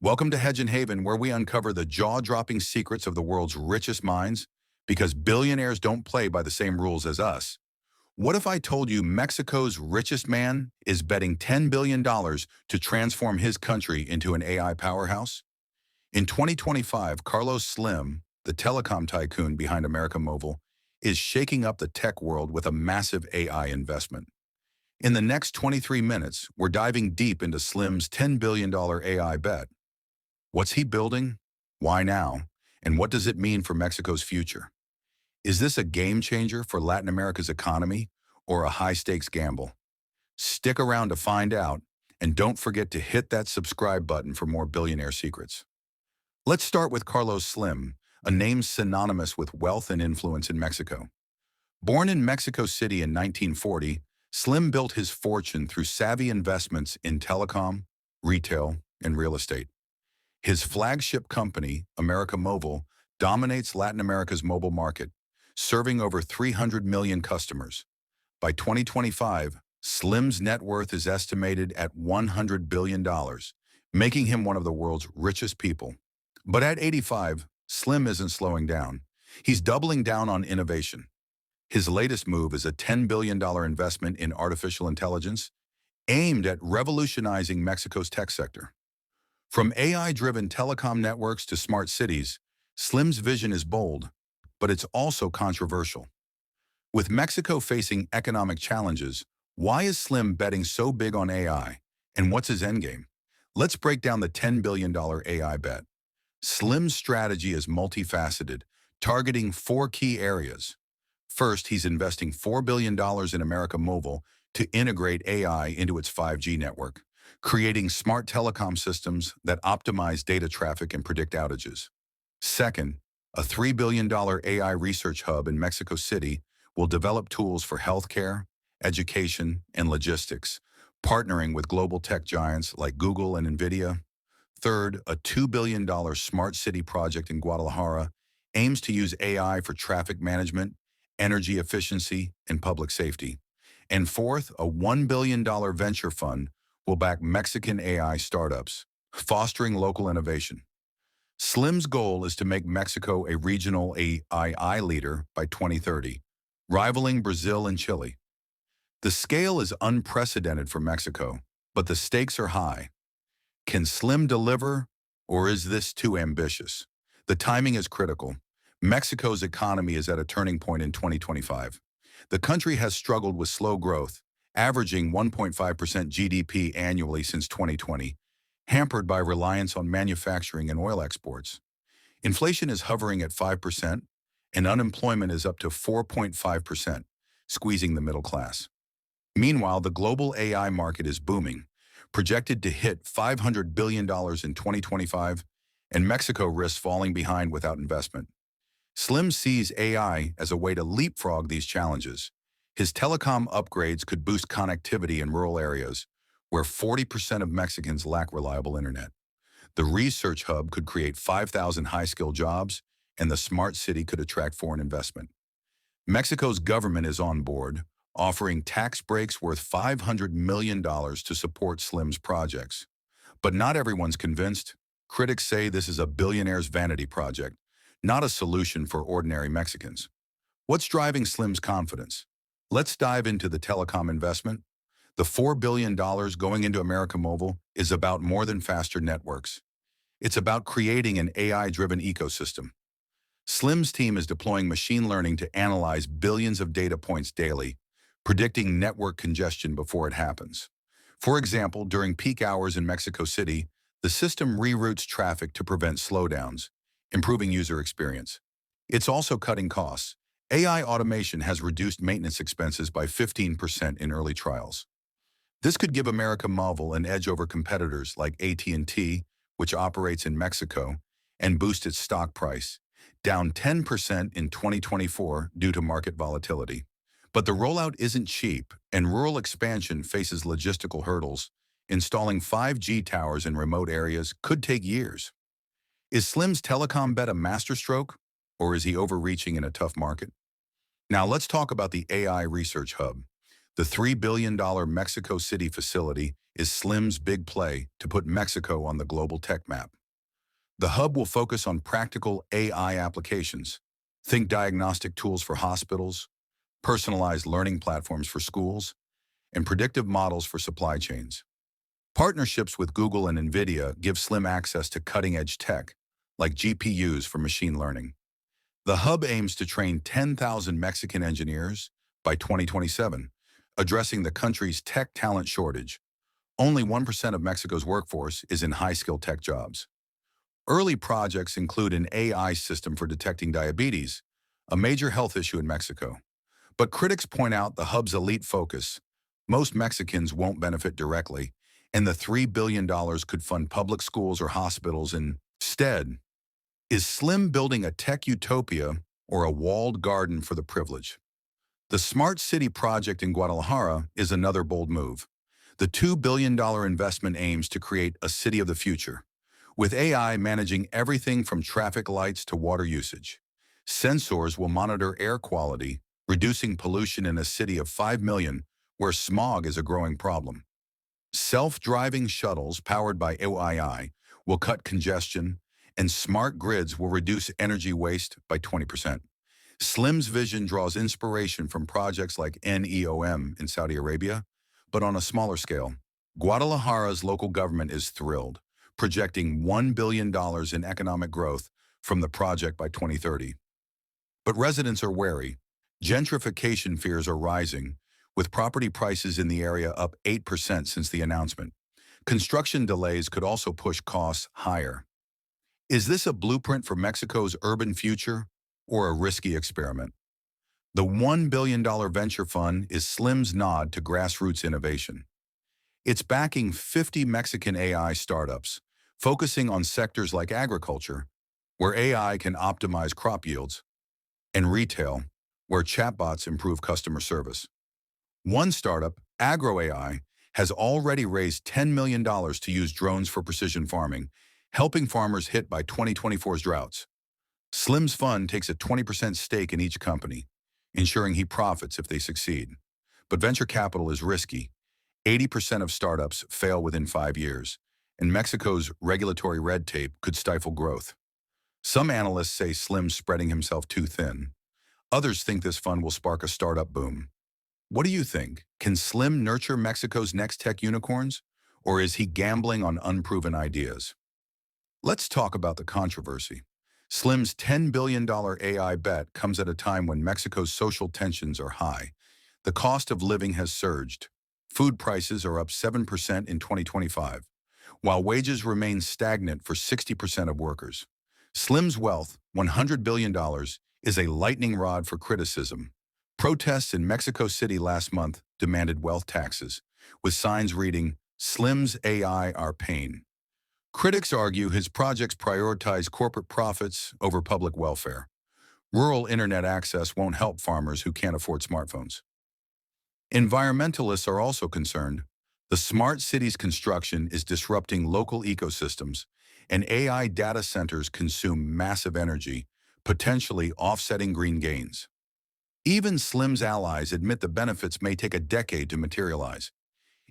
Welcome to Hedge and Haven, where we uncover the jaw-dropping secrets of the world's richest minds, because billionaires don't play by the same rules as us. What if I told you Mexico's richest man is betting $10 billion to transform his country into an AI powerhouse? In 2025, Carlos Slim, the telecom tycoon behind América Móvil, is shaking up the tech world with a massive AI investment. In the next 23 minutes, we're diving deep into Slim's $10 billion AI bet. What's he building? Why now? And what does it mean for Mexico's future? Is this a game changer for Latin America's economy or a high-stakes gamble? Stick around to find out, and don't forget to hit that subscribe button for more billionaire secrets. Let's start with Carlos Slim, a name synonymous with wealth and influence in Mexico. Born in Mexico City in 1940, Slim built his fortune through savvy investments in telecom, retail, and real estate. His flagship company, América Móvil, dominates Latin America's mobile market, serving over 300 million customers. By 2025, Slim's net worth is estimated at $100 billion, making him one of the world's richest people. But at 85, Slim isn't slowing down. He's doubling down on innovation. His latest move is a $10 billion investment in artificial intelligence, aimed at revolutionizing Mexico's tech sector. From AI-driven telecom networks to smart cities, Slim's vision is bold, but it's also controversial. With Mexico facing economic challenges, why is Slim betting so big on AI, and what's his endgame? Let's break down the $10 billion AI bet. Slim's strategy is multifaceted, targeting four key areas. First, he's investing $4 billion in América Móvil to integrate AI into its 5G network, creating smart telecom systems that optimize data traffic and predict outages. Second, a $3 billion AI research hub in Mexico City will develop tools for healthcare, education, and logistics, partnering with global tech giants like Google and NVIDIA. Third, a $2 billion smart city project in Guadalajara aims to use AI for traffic management, energy efficiency, and public safety. And fourth, a $1 billion venture fund will back Mexican AI startups, fostering local innovation. Slim's goal is to make Mexico a regional AI leader by 2030, rivaling Brazil and Chile. The scale is unprecedented for Mexico, but the stakes are high. Can Slim deliver, or is this too ambitious? The timing is critical. Mexico's economy is at a turning point in 2025. The country has struggled with slow growth, averaging 1.5% GDP annually since 2020, hampered by reliance on manufacturing and oil exports. Inflation is hovering at 5%, and unemployment is up to 4.5%, squeezing the middle class. Meanwhile, the global AI market is booming, projected to hit $500 billion in 2025, and Mexico risks falling behind without investment. Slim sees AI as a way to leapfrog these challenges. His telecom upgrades could boost connectivity in rural areas, where 40% of Mexicans lack reliable internet. The research hub could create 5,000 high-skilled jobs, and the smart city could attract foreign investment. Mexico's government is on board, offering tax breaks worth $500 million to support Slim's projects. But not everyone's convinced. Critics say this is a billionaire's vanity project, not a solution for ordinary Mexicans. What's driving Slim's confidence? Let's dive into the telecom investment. The $4 billion going into América Móvil is about more than faster networks. It's about creating an AI-driven ecosystem. Slim's team is deploying machine learning to analyze billions of data points daily, predicting network congestion before it happens. For example, during peak hours in Mexico City, the system reroutes traffic to prevent slowdowns, improving user experience. It's also cutting costs. AI automation has reduced maintenance expenses by 15% in early trials. This could give América Móvil an edge over competitors like AT&T, which operates in Mexico, and boost its stock price, down 10% in 2024 due to market volatility. But the rollout isn't cheap, and rural expansion faces logistical hurdles. Installing 5G towers in remote areas could take years. Is Slim's telecom bet a masterstroke, or is he overreaching in a tough market? Now let's talk about the AI Research Hub. The $3 billion Mexico City facility is Slim's big play to put Mexico on the global tech map. The hub will focus on practical AI applications. Think diagnostic tools for hospitals, personalized learning platforms for schools, and predictive models for supply chains. Partnerships with Google and NVIDIA give Slim access to cutting-edge tech, like GPUs for machine learning. The hub aims to train 10,000 Mexican engineers by 2027, addressing the country's tech talent shortage. Only 1% of Mexico's workforce is in high-skilled tech jobs. Early projects include an AI system for detecting diabetes, a major health issue in Mexico. But critics point out the hub's elite focus. Most Mexicans won't benefit directly, and the $3 billion could fund public schools or hospitals instead. Is Slim building a tech utopia or a walled garden for the privileged? The Smart City project in Guadalajara is another bold move. The $2 billion investment aims to create a city of the future, with AI managing everything from traffic lights to water usage. Sensors will monitor air quality, reducing pollution in a city of 5 million where smog is a growing problem. Self-driving shuttles powered by AI will cut congestion, and smart grids will reduce energy waste by 20%. Slim's vision draws inspiration from projects like NEOM in Saudi Arabia, but on a smaller scale. Guadalajara's local government is thrilled, projecting $1 billion in economic growth from the project by 2030. But residents are wary. Gentrification fears are rising, with property prices in the area up 8% since the announcement. Construction delays could also push costs higher. Is this a blueprint for Mexico's urban future or a risky experiment? The $1 billion venture fund is Slim's nod to grassroots innovation. It's backing 50 Mexican AI startups, focusing on sectors like agriculture, where AI can optimize crop yields, and retail, where chatbots improve customer service. One startup, AgroAI, has already raised $10 million to use drones for precision farming, helping farmers hit by 2024's droughts. Slim's fund takes a 20% stake in each company, ensuring he profits if they succeed. But venture capital is risky. 80% of startups fail within 5 years, and Mexico's regulatory red tape could stifle growth. Some analysts say Slim's spreading himself too thin. Others think this fund will spark a startup boom. What do you think? Can Slim nurture Mexico's next tech unicorns, or is he gambling on unproven ideas? Let's talk about the controversy. Slim's $10 billion AI bet comes at a time when Mexico's social tensions are high. The cost of living has surged. Food prices are up 7% in 2025, while wages remain stagnant for 60% of workers. Slim's wealth, $100 billion, is a lightning rod for criticism. Protests in Mexico City last month demanded wealth taxes, with signs reading, "Slim's AI our pain." Critics argue his projects prioritize corporate profits over public welfare. Rural internet access won't help farmers who can't afford smartphones. Environmentalists are also concerned. The smart cities construction is disrupting local ecosystems, and AI data centers consume massive energy, potentially offsetting green gains. Even Slim's allies admit the benefits may take a decade to materialize.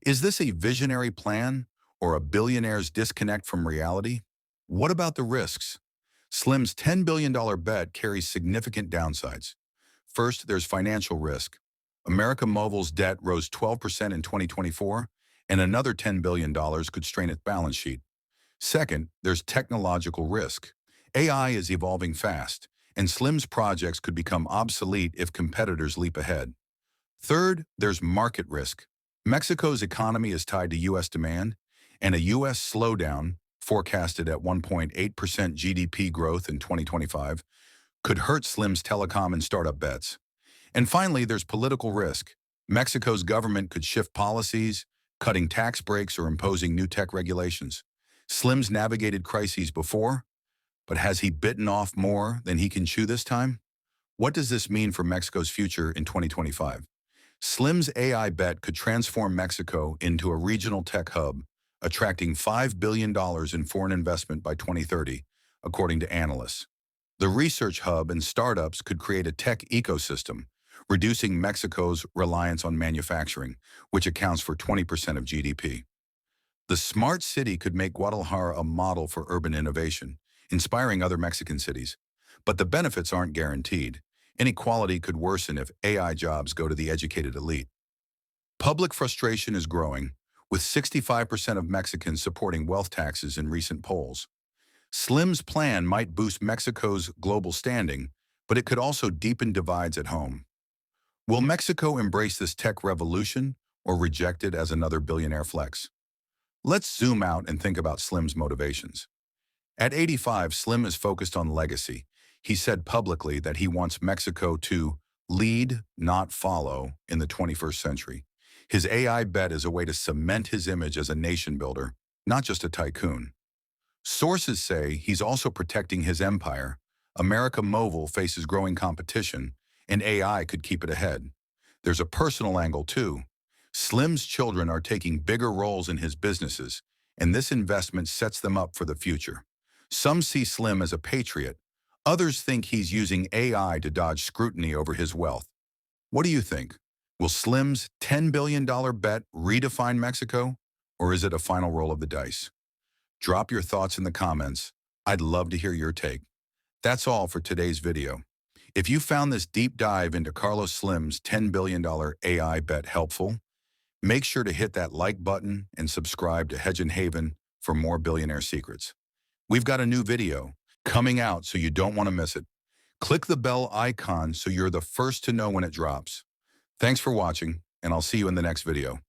Is this a visionary plan or a billionaire's disconnect from reality? What about the risks? Slim's $10 billion bet carries significant downsides. First, there's financial risk. America Mobil's debt rose 12% in 2024, and another $10 billion could strain its balance sheet. Second, there's technological risk. AI is evolving fast, and Slim's projects could become obsolete if competitors leap ahead. Third, there's market risk. Mexico's economy is tied to U.S. demand, and a U.S. slowdown, forecasted at 1.8% GDP growth in 2025, could hurt Slim's telecom and startup bets. And finally, there's political risk. Mexico's government could shift policies, cutting tax breaks or imposing new tech regulations. Slim's navigated crises before, but has he bitten off more than he can chew this time? What does this mean for Mexico's future in 2025? Slim's AI bet could transform Mexico into a regional tech hub, attracting $5 billion in foreign investment by 2030, according to analysts. The research hub and startups could create a tech ecosystem, reducing Mexico's reliance on manufacturing, which accounts for 20% of GDP. The smart city could make Guadalajara a model for urban innovation, inspiring other Mexican cities. But the benefits aren't guaranteed. Inequality could worsen if AI jobs go to the educated elite. Public frustration is growing, with 65% of Mexicans supporting wealth taxes in recent polls. Slim's plan might boost Mexico's global standing, but it could also deepen divides at home. Will Mexico embrace this tech revolution or reject it as another billionaire flex? Let's zoom out and think about Slim's motivations. At 85, Slim is focused on legacy. He said publicly that he wants Mexico to lead, not follow, in the 21st century. His AI bet is a way to cement his image as a nation builder, not just a tycoon. Sources say he's also protecting his empire. America Mobile faces growing competition, and AI could keep it ahead. There's a personal angle too. Slim's children are taking bigger roles in his businesses, and this investment sets them up for the future. Some see Slim as a patriot. Others think he's using AI to dodge scrutiny over his wealth. What do you think? Will Slim's $10 billion bet redefine Mexico, or is it a final roll of the dice? Drop your thoughts in the comments. I'd love to hear your take. That's all for today's video. If you found this deep dive into Carlos Slim's $10 billion AI bet helpful, make sure to hit that like button and subscribe to Hedge and Haven for more billionaire secrets. We've got a new video coming out, so you don't want to miss it. Click the bell icon so you're the first to know when it drops. Thanks for watching, and I'll see you in the next video.